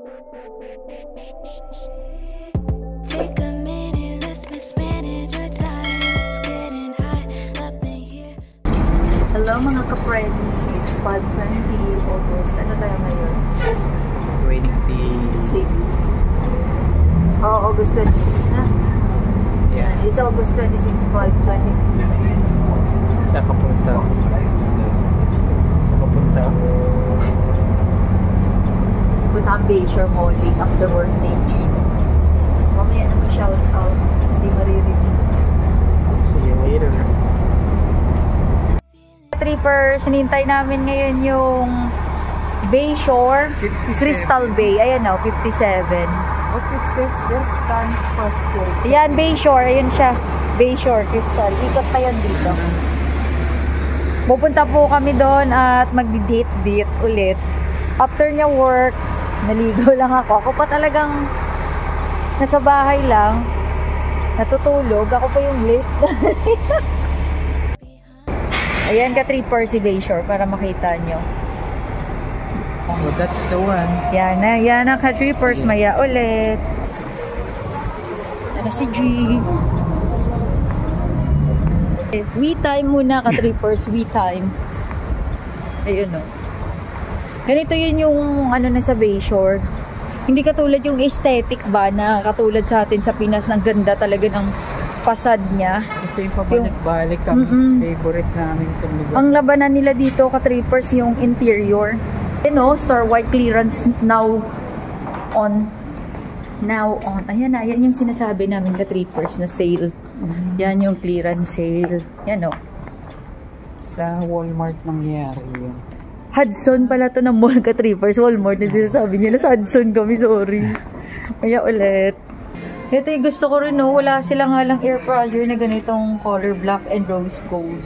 Take a minute, let's mismanage our time. It's getting hot up in here. Hello mga ka-friend, it's 5:20 August. Ano tayo ngayon? 26. Oh, August 26 na. Yeah. It's August 26, 5:20 p.m. Saan ka punta? Saan ka punta? Punta ang Bayshore Malling after work day 3. Mamaya na mag-shout out. Hindi maririnig. See you later. Trippers, hinintay namin ngayon yung Bayshore 57. Crystal Bay. Ayan o, 57. What it says there? Time passport. Yan, Bayshore. Ayun siya. Bayshore Crystal. Ikot pa yan dito. Pupunta po kami doon at magdi-date ulit. After niya work, naligo lang ako. Ako pa talagang nasa bahay lang. Natutulog. Ako pa yung late. Ayan ka trippers si Bayshore para makita nyo. Oh, that's the one. Yan na ka trippers. Maya ulit. Ano si G? We time muna ka trippers. We time. Ayun o. Ganito yun yung ano na sa Bayshore. Hindi katulad yung aesthetic ba na katulad sa atin sa Pinas. Ang ganda talaga ng facade niya. Ito yung pabalik-balik kami. Favorite namin itong lugar. Ang labanan nila dito ka trippers yung interior. You know, Star White clearance now on. Ayan na, yan yung sinasabi namin ka trippers na sale. Yan yung clearance sale. Yan o. Sa Walmart nangyari yun. Hudson pala to ng mall ka trippers. Walmart na sinasabi niya. Nasa Hudson kami, sorry. Kaya ulit. Ito yung gusto ko rin, no? Wala sila nga lang air fryer na ganitong color black and rose gold.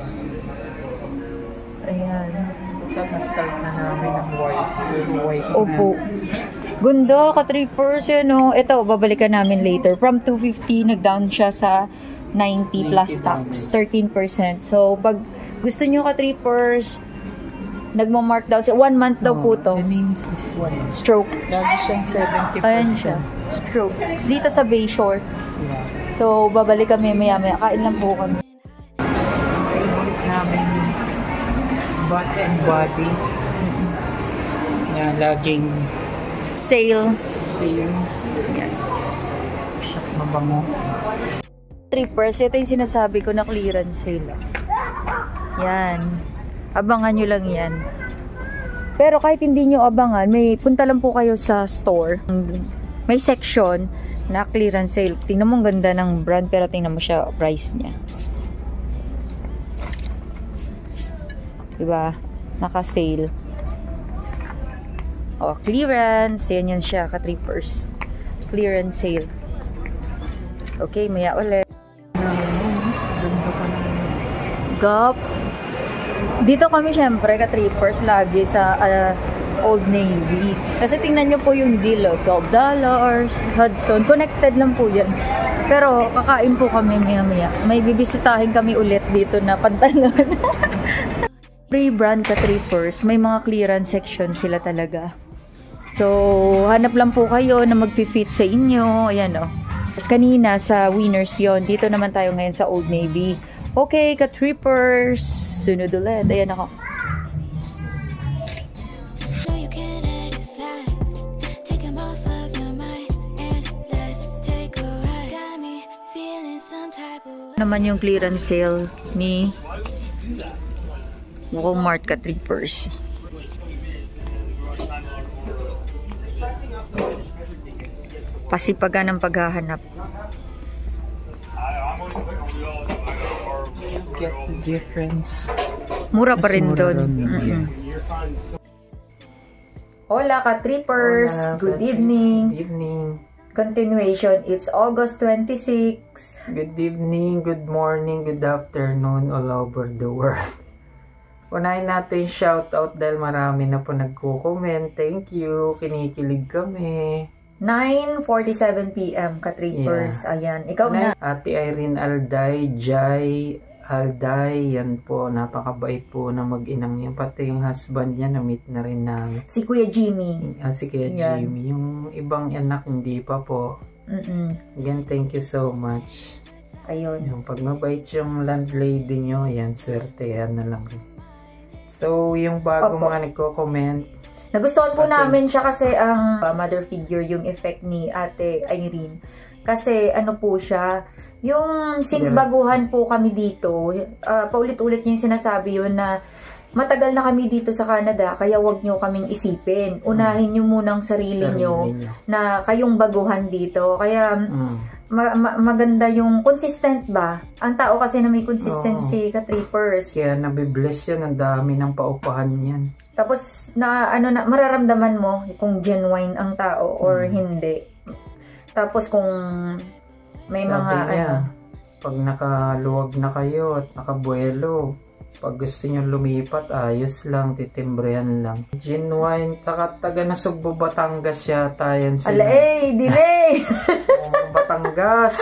Ayan. Na-start na namin ng white. Opo. Gundo, ka-trippers yun, no? Ito, babalikan namin later. From 250, nag-down siya sa 90 plus tax. 13%. So, pag gusto nyo ka-trippers, nagma-mark down siya. 1 month daw po to. The name is this one. Stroke. Lagi siyang 70%. Ayan siya. Stroke. Dito sa Bayshore. Yeah. So, babalik kami maya-maya. Kain lang po kami. Favorite namin Bath and Body. Yan, laging Sale. sale. Yan. Shop mabango. Trippers, ito yung sinasabi ko na clearance sale. Yan. Abangan nyo lang yan. Pero kahit hindi nyo abangan, punta lang po kayo sa store. May section na clearance sale. Tingnan mo ang ganda ng brand, pero tingnan mo siya price niya. Diba? Naka-sale. O, clearance. Yan siya, ka-trippers. Clearance sale. Okay, maya ulit. Ganda pa naman. Gap. Dito kami syempre ka-trippers lagi sa Old Navy. Kasi tingnan nyo po yung deal, $12. Hudson. Connected lang po yan. Pero kakain po kami maya-maya. May bibisitahin kami ulit dito na pantalon. Free brand ka-trippers. May mga clearance section sila talaga. So, hanap lang po kayo na mag-fit sa inyo. Ayan o. Tapos kanina sa Winners yon. Dito naman tayo ngayon sa Old Navy. Okay, ka-trippers. Sunod ulit. Ayan ako. Naman yung clearance sale ni Walmart ka-trippers. Pasipagan ng paghahanap. Get the difference. Mura pa rin doon. Hola ka-trippers! Hola, Good evening! Good evening. Continuation, it's August 26. Good evening, good morning, good afternoon all over the world. Unahin natin shoutout dahil marami na po nagko-comment. Thank you. Kinikilig kami. 9:47 PM ka-trippers. Yeah. Ayan, ikaw na. Ate Irene Alday, Jai, Halday, yan po, napakabait po na mag-inang yan. Pati yung husband niya, na-meet na rin namin. Si Kuya Jimmy. Si Kuya Yan. Jimmy. Yung ibang anak, hindi pa po. Again, thank you so much. Ayun. Yung pag mabait yung landlady nyo, yan, swerte, yan na lang. So, yung bago Opo. mga nagko-comment, Nagustuhan po namin siya kasi ang mother figure, yung effect ni Ate Irene. Kasi ano po siya, yung since baguhan po kami dito, paulit-ulit niya yung sinasabi yun na matagal na kami dito sa Canada, kaya wag nyo kaming isipin. Unahin nyo munang sarili nyo na kayong baguhan dito. Kaya maganda yung consistent ba? Ang tao kasi na may consistency, ka-trippers. Kaya nabibless yan, ang dami ng paupahan yan. Tapos na mararamdaman mo kung genuine ang tao or hindi. Tapos kung may Sabi mga niya, pag nakaluwag na kayo at nakabuelo, pag gusto nyo lumipat, ayos lang, titimbrehan lang. Genuine, saka taga Nasugbo, Batangas yata yan sila. delay! Batangas,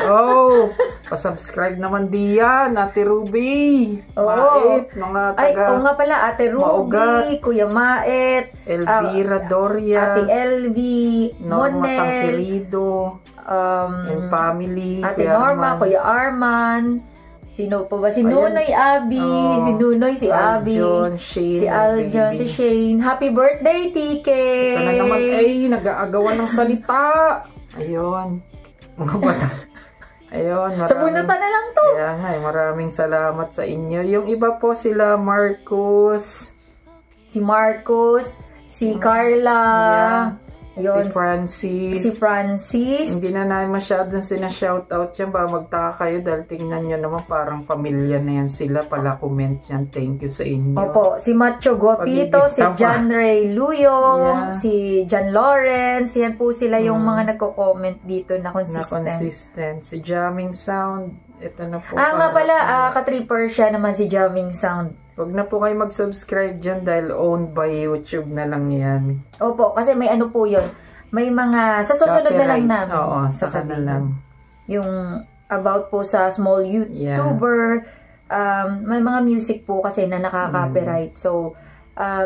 pasubscribe naman diyan, Ate Ruby. Oo. Mait, mga taga Oo nga pala, Ate Ruby, Maugat, Kuya Mait, Elvira Doria, Ate LV, Norma Monel, Tangkerido, and family, Ate Kuya Norma, Arman. Kuya Arman, sino pa ba? Si Ayan. Nunoy Abby, si Nunoy, si Abby, Aljon, Shane, si Aljon, si Shane. Happy birthday, TK! Ito na naman, nag-aagawan ng salita. Ayun. Mga bata. Ayun, Sa punutan na lang to. Kaya nga, maraming salamat sa inyo. Yung iba po sila, Marcos. Si Marcos, si Carla, yun, si Francis. Hindi na namin masyadong sinashoutout yan. Baka magtaka kayo dahil tingnan nyo naman parang pamilya na yan sila. Pala comment yan. Thank you sa inyo. Opo, si Macho Guapito, si John Ray Luyong, si John Lawrence, yan po sila yung mga nagko-comment dito na consistent. Si Jamming Sound, ito na po. Nga pala, ka-tripper siya naman si Jamming Sound. Huwag na po kayo mag-subscribe dyan dahil owned by YouTube na lang yan. Opo, kasi may ano po yun. May mga, sa susunod na lang namin. Oo, sa na lang. Yung about po sa small YouTuber, may mga music po kasi na nakaka-copyright. So,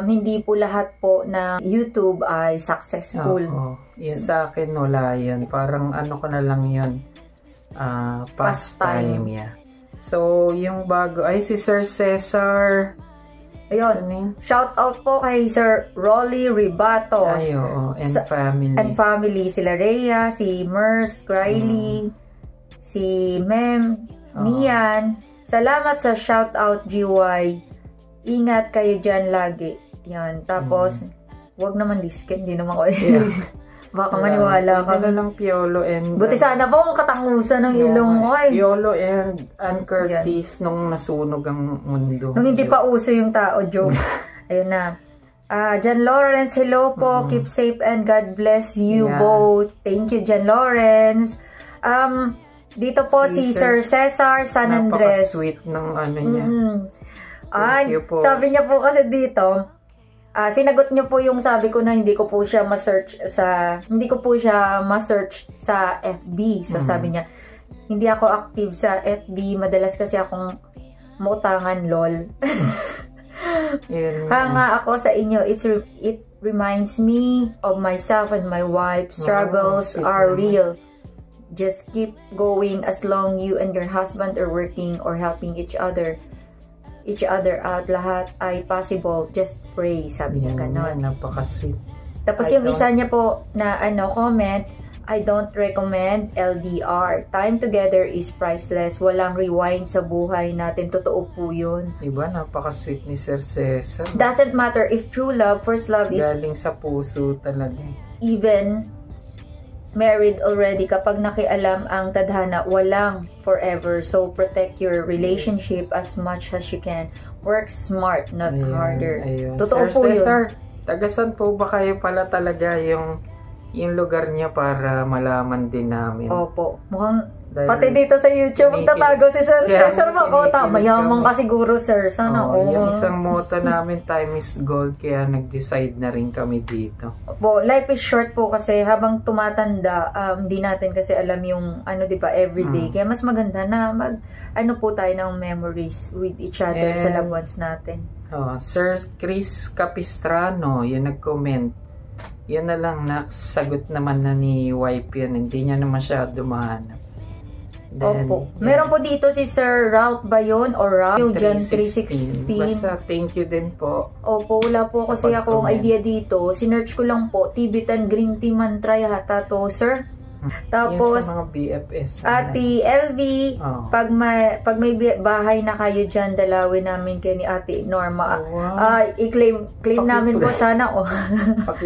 hindi po lahat po na YouTube ay successful. Oo. Yan sa akin, wala yan. Parang ano ko na lang yun. Pastime. Yeah. So, yung bago, ay si Sir Cesar. Ayun. Shout out po kay Sir Rolly Ribatos. Ay, oo. And family. And family. Sila Rhea, si Mers, Riley, si Mem, Nian. Salamat sa shout out, GY. Ingat kayo dyan lagi. Yan. Tapos, wag naman liskin. Hindi naman ko. Baka maniwala ka. Ano lang Piolo and... Buti sana po kung katangusan ng ilong ko. Piolo and Ann Curtis nung nasunog ang mundo. Nung hindi pa uso yung tao, joke. Ayun na. John Lawrence, hello po. Keep safe and God bless you both. Thank you, John Lawrence. Dito po si Sir Cesar San Andres. Napaka-sweet ng ano niya. Thank you po. Sabi niya po kasi dito, sinagot niyo po yung sabi ko na hindi ko po siya ma-search sa FB. So sabi niya, hindi ako active sa FB, madalas kasi akong mutangan lol. Hanga ako sa inyo. It reminds me of myself and my wife. Struggles are real. Just keep going as long you and your husband are working or helping each other out. Lahat ay possible. Just pray. Sabi niya ganon. Napaka-sweet. Tapos yung isa niya po na comment, I don't recommend LDR. Time together is priceless. Walang rewind sa buhay natin. Totoo po yun. Diba? Napaka-sweet ni Sir Cesar. Doesn't matter if true love, first love is galing sa puso talaga. Even married already, kapag nakialam ang tadhana, walang forever. So, protect your relationship as much as you can. Work smart, not harder. Totoo Sir po Cesar, yun. Tagasan po ba kayo pala talaga yung lugar niya para malaman din namin? Opo. Mukhang Dahil Pati dito sa YouTube, magtatago si Sir Kaya Cesar Makota. kinikilig Mayaman kami. ka siguro, sir. Sana all. yung isang motto namin, time is gold, kaya nag-decide na rin kami dito. Po, life is short po kasi habang tumatanda, hindi natin kasi alam yung ano, 'di ba, everyday. Kaya mas maganda na ano po tayo ng memories with each other sa loved ones natin. Sir Chris Capistrano, yung nag-comment. Yan na lang, nasagot naman na ni wife yan. Hindi niya na masyado mahanap. Opo. Meron po dito si Sir Route ba yun? Or Route John 316. Basta thank you din po. Opo, wala po kasi akong idea dito. Sinearch ko lang po, Tibetan Green Tea Mantra yata to, sir. Tapos, yung sa mga BFS. Ate LV, pag may bahay na kayo dyan, dalawin namin kayo ni Ate Norma. I-claim namin po sana.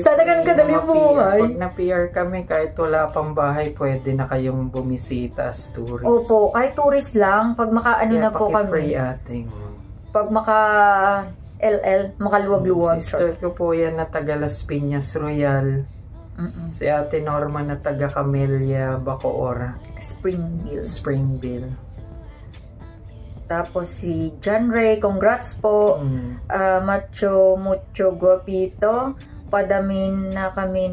Sana ganun kadali buhay. Pag na-PR kami, kahit wala pang bahay, pwede na kayong bumisita as tourist. Opo, kahit tourist lang, pag makaano na po kami. Ating. Pag LL, makaluwag-luwag. Sister ko po yan na taga Las Piñas Royal. Si Ate Norma na taga Camellia, Bacoor. Springville. Tapos si John Ray, congrats po. Mucho guapito. Padamin na kami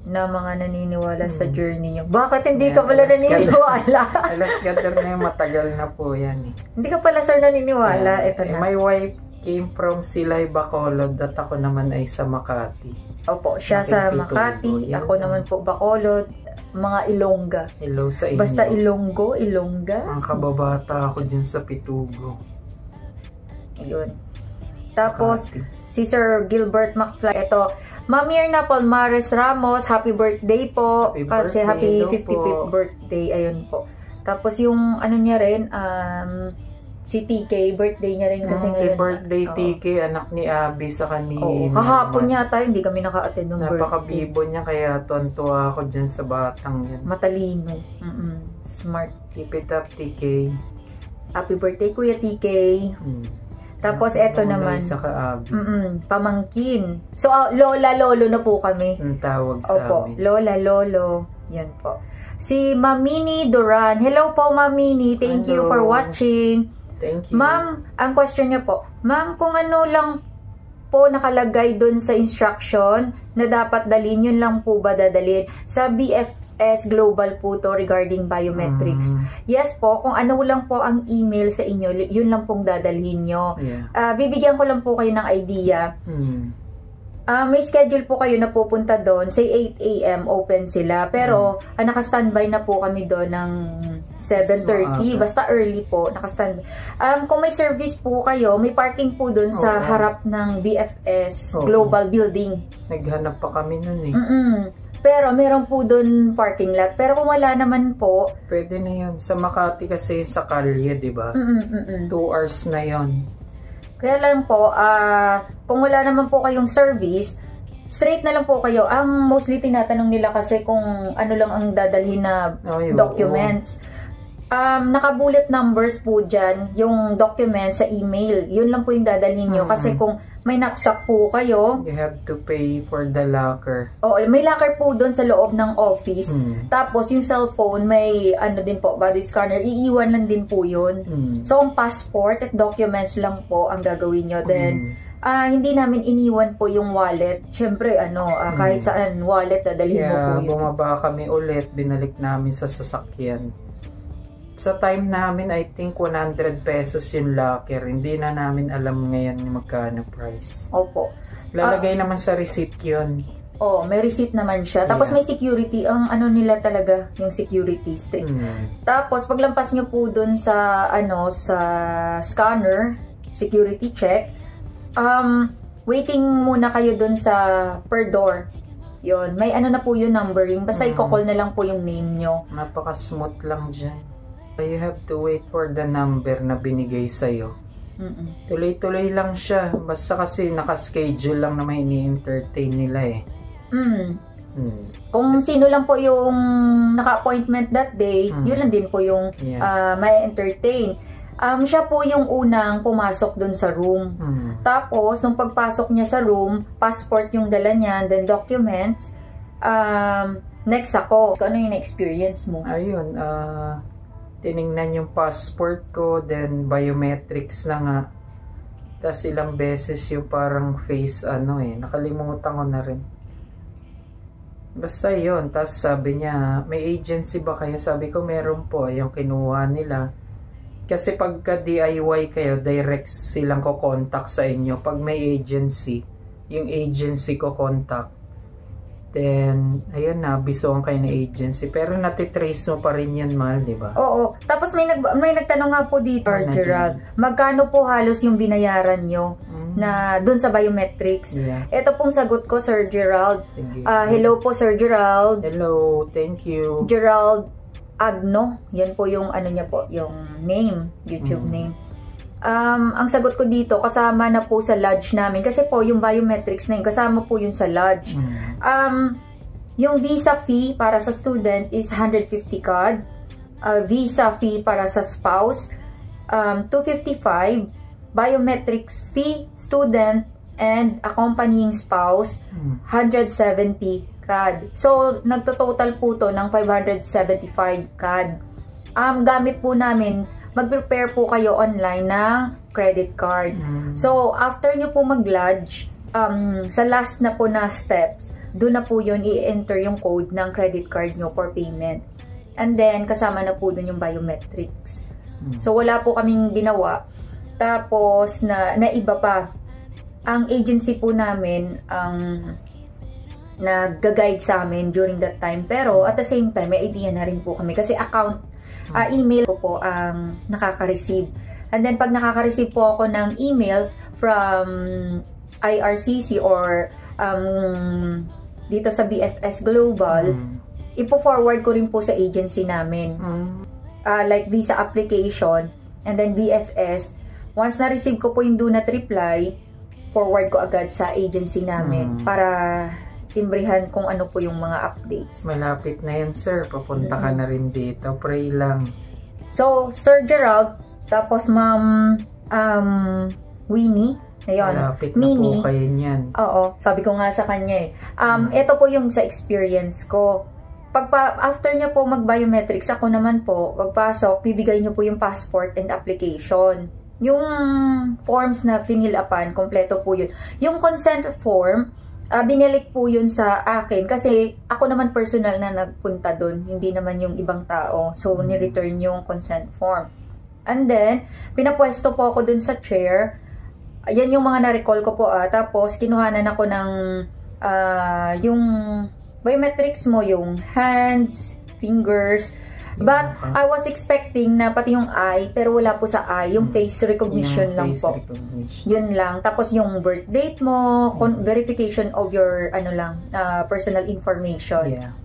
na mga naniniwala sa journey nyo. Bakit hindi ka pala naniniwala? Alas gather na yung matagal na po yan eh. Hindi ka pala, sir, naniniwala. Ito na. My wife came from Silay, Bacolod, at ako naman ay sa Makati. Opo, siya sa Makati, ako naman po Bacolod, mga Ilongga. Hello sa inyo. Basta Ilongga. Ang kababata ako dyan sa Pitugo. Ayun. Tapos, si Sir Gilbert McFly, ito, Ma'am Mirna Palmares Ramos, happy birthday po. Kasi happy 55th birthday, ayun po. Tapos yung ano niya rin, si TK, birthday niya rin kasi ngayon. Birthday TK, anak ni Abby sa kanina. Kahapon yata, hindi kami naka-attend ng birthday. Napaka-bibo niya, kaya tuwan-tuwa ako dyan sa batang yan. Matalino. Smart. Keep it up, TK. Happy birthday, Kuya TK. Tapos, eto naman. Pamangkin. So, lola-lolo na po kami. Ang tawag sa amin. Lola-lolo. Yan po. Si Mamini Duran. Hello po, Mamini. Thank you for watching. Thank you. Ma'am, ang question niya po, ma'am, kung ano lang po nakalagay dun sa instruction na dapat dalhin, yun lang po ba dadalhin? Sa BFS Global po to regarding biometrics. Yes po, kung ano lang po ang email sa inyo, yun lang pong dadalhin nyo. Bibigyan ko lang po kayo ng idea. May schedule po kayo na pupunta doon. Say 8 AM open sila. Pero naka-standby na po kami doon ng 7:30. Basta early po. Naka-standby. Kung may service po kayo, may parking po doon sa harap ng BFS Global Building. Naghanap pa kami nun eh. Pero meron po doon parking lot. Pero kung wala naman po, pwede na yun. Sa Makati kasi sa Kalye, di ba? 2 hours na yun. Kaya lang po, kung wala naman po kayong service, straight na lang po kayo. Ang mostly tinatanong nila kasi kung ano lang ang dadalhin na documents. Naka-bullet numbers po dyan, yung documents sa email. Yun lang po yung dadalhin nyo. Kasi kung may knapsack po kayo, you have to pay for the locker. May locker po doon sa loob ng office. Tapos yung cellphone, may ano din po, body scanner. Iiwan lang din po yun. So, ang passport at documents lang po ang gagawin nyo. Then, hindi namin iniwan po yung wallet. Siyempre, kahit saan wallet, dadalhin mo po yun. Bumaba kami ulit, binalik namin sa sasakyan. Sa time namin, I think 100 pesos yung locker. Hindi na namin alam ngayon magkano price. Opo. Lalagay naman sa receipt yun. May receipt naman siya. Tapos may security. Ang ano nila talaga, yung security strict. Tapos, paglampas nyo po dun sa, sa scanner, security check, waiting muna kayo dun sa per door. Yun. May na po yung numbering. Basta i-call na lang po yung name nyo. Napaka-smooth lang dyan. You have to wait for the number na binigay sa'yo. Tuloy-tuloy lang siya. Basta kasi naka-schedule lang na may ini-entertain nila eh. Kung sino lang po yung naka-appointment that day, yun lang din po yung may entertain. Siya po yung unang pumasok dun sa room. Tapos, nung pagpasok niya sa room, passport yung dala niya, then documents. Next ako. Ano yung experience mo? Ayun, tiningnan yung passport ko, then biometrics na nga. Tapos ilang beses yung parang face nakalimutan ko na rin. Basta yun. Tapos sabi niya, may agency ba kayo? Sabi ko, meron po. Yung kinuha nila. Kasi pagka DIY kayo, direct silang ko-contact sa inyo. Pag may agency, yung agency ko-contact. Then, ayun na, bisuan kayo na agency. Pero natitrace mo pa rin yan, mahal, di ba? Oo. Tapos may nagtanong nga po dito, Gerald, magkano po halos yung binayaran nyo na dun sa biometrics? Yeah. Ito pong sagot ko, Sir Gerald. Sige. Hello po, Sir Gerald. Hello, thank you. Gerald Agno. Yan po yung ano niya po, yung name, YouTube name. Ang sagot ko dito, kasama na po sa lodge namin. Kasi po, yung biometrics na yun, kasama po yun sa lodge. Yung visa fee para sa student is 150 CAD. Visa fee para sa spouse, 255. Biometrics fee, student, and accompanying spouse, 170 CAD. So, nagtototal po to ng 575 CAD. Gamit po namin, mag-prepare po kayo online ng credit card. So, after nyo po mag-lodge, sa last na po na steps, doon na po yun i-enter yung code ng credit card nyo for payment. And then, kasama na po doon yung biometrics. So, wala po kaming ginawa. Tapos, na iba pa. Ang agency po namin, ang nag-guide sa amin during that time. Pero, at the same time, may idea na rin po kami. Kasi email ko po ang nakaka-receive. And then, pag nakaka-receive po ako ng email from IRCC or dito sa BFS Global, ipo-forward ko rin po sa agency namin. Like visa application and then BFS. Once na-receive ko po yung do not reply, forward ko agad sa agency namin para timbrihan kung ano po yung mga updates. Malapit na yan, sir. Papunta ka na rin dito. Pray lang. So, Sir Gerald, tapos Ma'am Winnie, ayun, malapit na po kayo niyan. Oo, sabi ko nga sa kanya ito po yung sa experience ko. After niya po mag-biometrics, ako naman po, pagpasok, bibigay niyo po yung passport and application. Yung forms na finil-upan, kompleto po yun. Yung consent form, binalik po yun sa akin kasi ako naman personal na nagpunta dun, hindi naman yung ibang tao. So, ni-return yung consent form. And then, pinapwesto po ako dun sa chair. Ayan yung mga na-recall ko po. Tapos, kinuhanan ako ng yung biometrics mo, yung hands, fingers. But, I was expecting na pati yung eye, pero wala po sa eye. Yung face recognition lang face po. Recognition. Yun lang. Tapos yung birth date mo, verification of your, personal information. Yeah.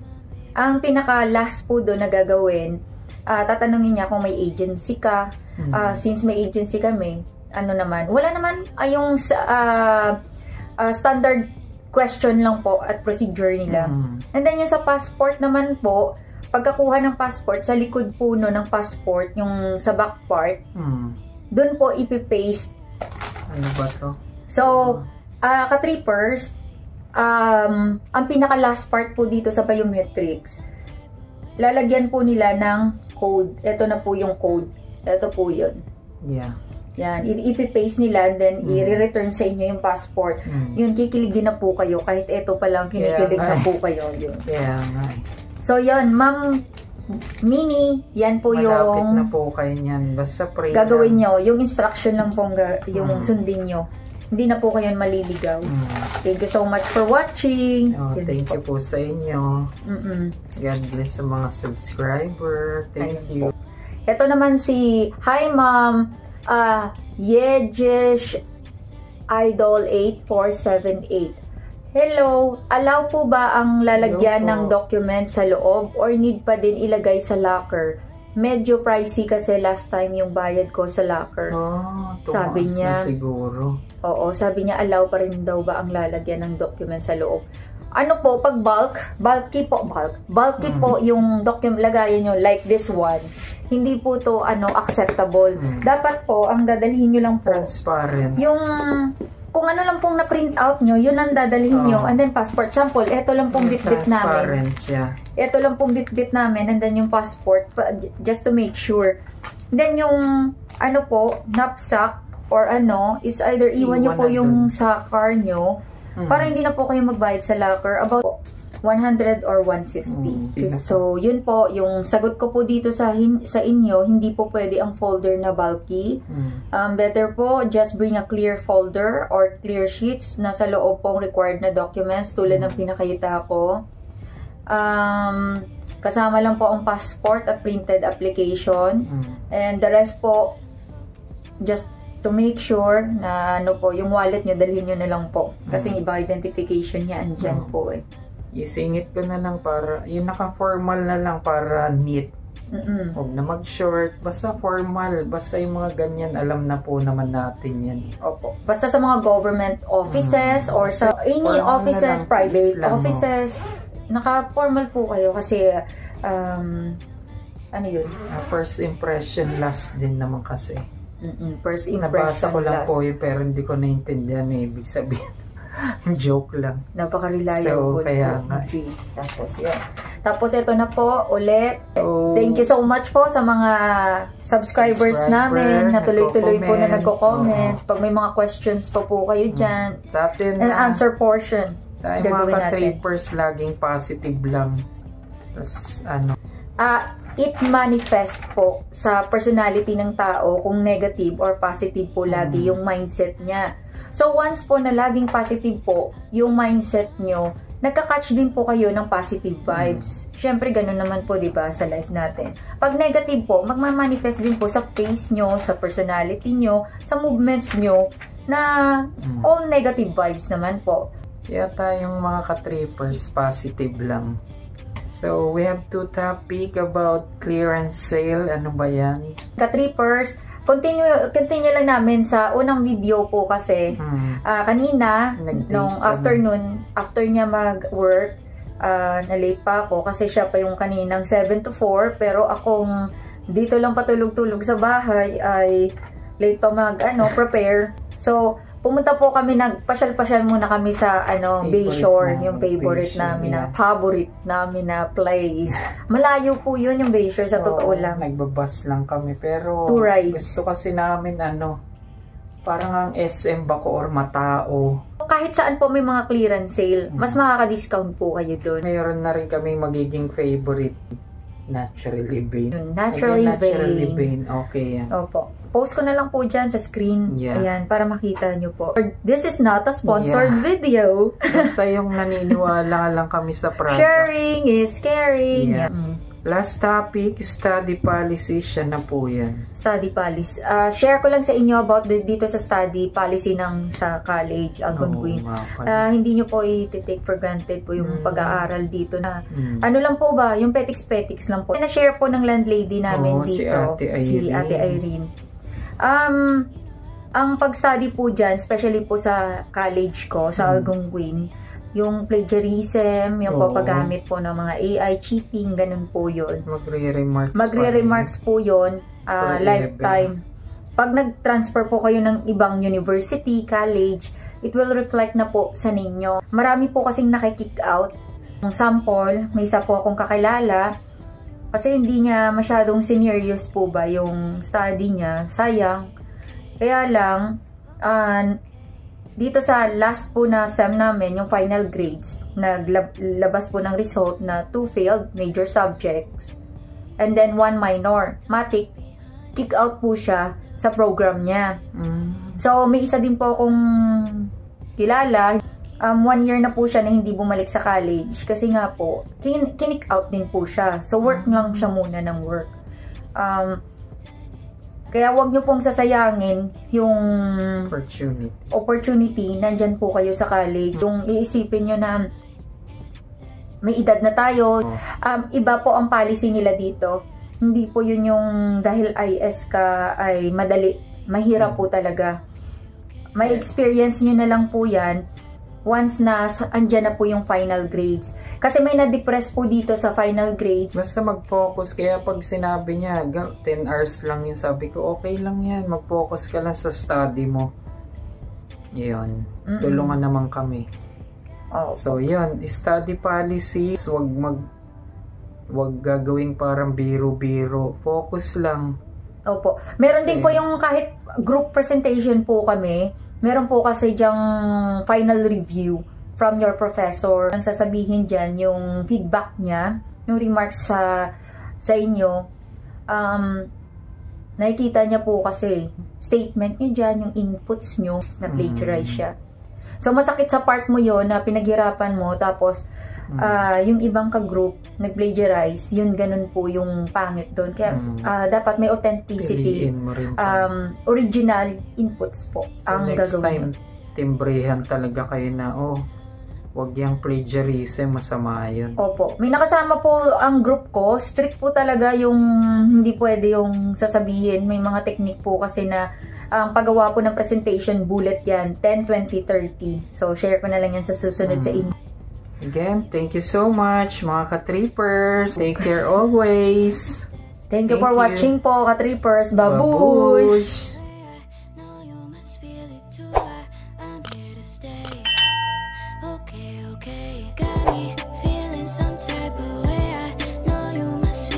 Ang pinaka-last po doon na gagawin, tatanungin niya kung may agency ka. Since may agency kami, wala naman yung standard question lang po at procedure nila. And then yung sa passport naman po, pagkakuha ng passport, sa likod po no ng passport, yung sa back part, doon po ipipaste. Ano ba to? So, ka-trippers, ang pinaka-last part po dito sa biometrics, lalagyan po nila ng code. Ito na po yung code. Ito po yun. Yeah. Yan, ipipaste nila and then i-return sa inyo yung passport. Yun, kikilig din na po kayo. Kahit ito pa lang, kinikilig na po kayo. Yun. Yeah, So, yun, Ma'am Minnie, yan po malapit yung na po kayo niyan. Basta pray gagawin lang. nyo. Yung instruction lang po yung sundin nyo. Hindi na po kayo maliligaw. Thank you so much for watching. Thank you po sa inyo. God bless sa mga subscriber. Thank you. Ito naman hi Ma'am Yejesh Idol 8478. Hello, allow po ba ang lalagyan ng document sa loob or need pa din ilagay sa locker? Medyo pricey kasi last time yung bayad ko sa locker. Sabi niya, siguro. Oo, sabi niya allow pa rin daw ba ang lalagyan ng document sa loob. Ano po, pag bulky po yung document lagayan nyo like this one. Hindi po to acceptable. Dapat po, ang dadalhin nyo lang po. Transparent. Yung kung ano lang pong na-print out nyo, yun ang dadalhin nyo. And then passport. Sample, ito lang pong bit-bit namin. Ito lang pong bit-bit namin. And then yung passport, just to make sure. Then yung, ano po, knapsack or ano, is either iwan nyo po yung sa car nyo para hindi na po kayo magbayad sa locker. About 100 or 150. So, yun po, yung sagot ko po dito sa inyo, hindi po pwede ang folder na bulky. Better po, just bring a clear folder or clear sheets na sa loob pong required na documents tulad ng pinakita ko. Kasama lang po ang passport at printed application. And the rest po, just to make sure na ano po, yung wallet nyo, dalhin nyo na lang po. Kasi iba identification niya, andyan po eh. Isingit ko na lang para, yung naka-formal na lang para neat. Huwag na mag-short. Basta formal. Basta yung mga ganyan, alam na po naman natin yan. Opo. Basta sa mga government offices or sa any offices, private offices, naka-formal po kayo kasi, ano yun? First impression last din naman kasi. First impression Nabasa ko lang last. po yun, pero hindi ko naintindihan na ibig sabihin. Joke lang. Napaka-reliable. So, kaya nga. Tapos, yun. Tapos, ito na po, ulit. Thank you so much po sa mga subscribers namin na tuloy-tuloy po na nagko-comment. Pag may mga questions pa po kayo dyan. Sa atin, and answer portion. Sa mga ka-trippers, laging positive lang. Tapos, ano? It manifest po sa personality ng tao kung negative or positive po lagi yung mindset niya. So, once po na laging positive po yung mindset nyo, nagka-catch din po kayo ng positive vibes. Siyempre, ganun naman po, diba, sa life natin. Pag negative po, magmamanifest din po sa face nyo, sa personality nyo, sa movements nyo, na all negative vibes naman po. Kaya tayong mga ka-trippers, positive lang. So, we have two topic about clearance sale. Ano ba yan? Ka-trippers, continue lang namin sa unang video po kasi kanina, nung afternoon, after niya mag-work, na late pa ako kasi siya pa yung kaninang 7 to 4, pero akong dito lang patulog-tulog sa bahay ay late pa prepare. So, pumunta po kami, nagpasyal-pasyal muna kami sa Bayshore, yung favorite namin na place. Malayo po yun yung Bayshore, sa totoo lang. Nagbabas lang kami, pero gusto kasi namin parang ang SM Baco or Matao. Kahit saan po may mga clearance sale, mas makaka-discount po kayo doon. Mayroon na rin kami magiging favorite. Naturally Vain. Naturally Vain. Okay yan. Opo. Post ko na lang po dyan sa screen. Ayan, para makita nyo po. This is not a sponsored video. Basta yung naniniwala lang kami sa product. Sharing is caring. Last topic, study policy. Siya na po yan. Study policy. Share ko lang sa inyo about dito sa study policy ng sa college, Algonquin. Hindi nyo po i-take for granted po yung pag-aaral dito na ano lang po ba, yung petiks-petiks lang po. Na-share po ng landlady namin dito, si Ate Irene. Ang pag-study po dyan, especially po sa college ko, sa Algonquin, yung plagiarism, yung papagamit po ng mga AI, cheating, ganun po yun. Magre-remarks po yun, lifetime. Pag nag-transfer po kayo ng ibang university, college, it will reflect na po sa ninyo. Marami po kasing nakikick out. Ang sample, may isa po akong kakilala, kasi hindi niya masyadong serious po ba yung study niya. Sayang. Kaya lang, dito sa last po na SEM namin, yung final grades, naglabas po ng result na 2 failed major subjects and then 1 minor. Matik, kick out po siya sa program niya. So, may isa din po akong kilala. 1 year na po siya na hindi bumalik sa college kasi nga po, kinick out din po siya. So, work lang siya muna ng work. Kaya wag nyo pong sasayangin yung opportunity. Nandyan po kayo sa college. Yung iisipin nyo na may edad na tayo. Iba po ang policy nila dito. Hindi po yun yung dahil IS ka ay madali. Mahirap po talaga. May experience nyo na lang po yan once na andyan na po yung final grades. Kasi may na-depress po dito sa final grades. Basta mag-focus. Kaya pag sinabi niya, 10 hours lang yun, sabi ko, okay lang yan. Mag-focus ka lang sa study mo. Yun. Tulungan naman kami. Oh. So, yun. Study policy. Wag gagawing parang biro-biro. Focus lang. Opo. Meron din po yung kahit group presentation po kami. Meron po kasi dyang final review from your professor. Ang sasabihin dyan, yung feedback niya, yung remarks sa inyo, nakikita niya po kasi statement niyo dyan, yung inputs niyo na plagiarize siya. So, masakit sa part mo yon na pinaghirapan mo, tapos yung ibang ka-group nag-plagiarize, yun ganun po yung pangit doon. Kaya dapat may authenticity, original inputs po ang next gagawin. time, timbrehan talaga kayo na, wag yung plagiarism, masama yun. Opo. May nakasama po ang group ko. Strict po talaga yung hindi pwede yung sasabihin. May mga technique po kasi na ang paggawa po ng presentation, bullet yan. 10, 20, 30. So, share ko na lang yan sa susunod sa inyo. Again, thank you so much mga ka-trippers. Take care always. Thank you for watching po, ka-trippers. Babush!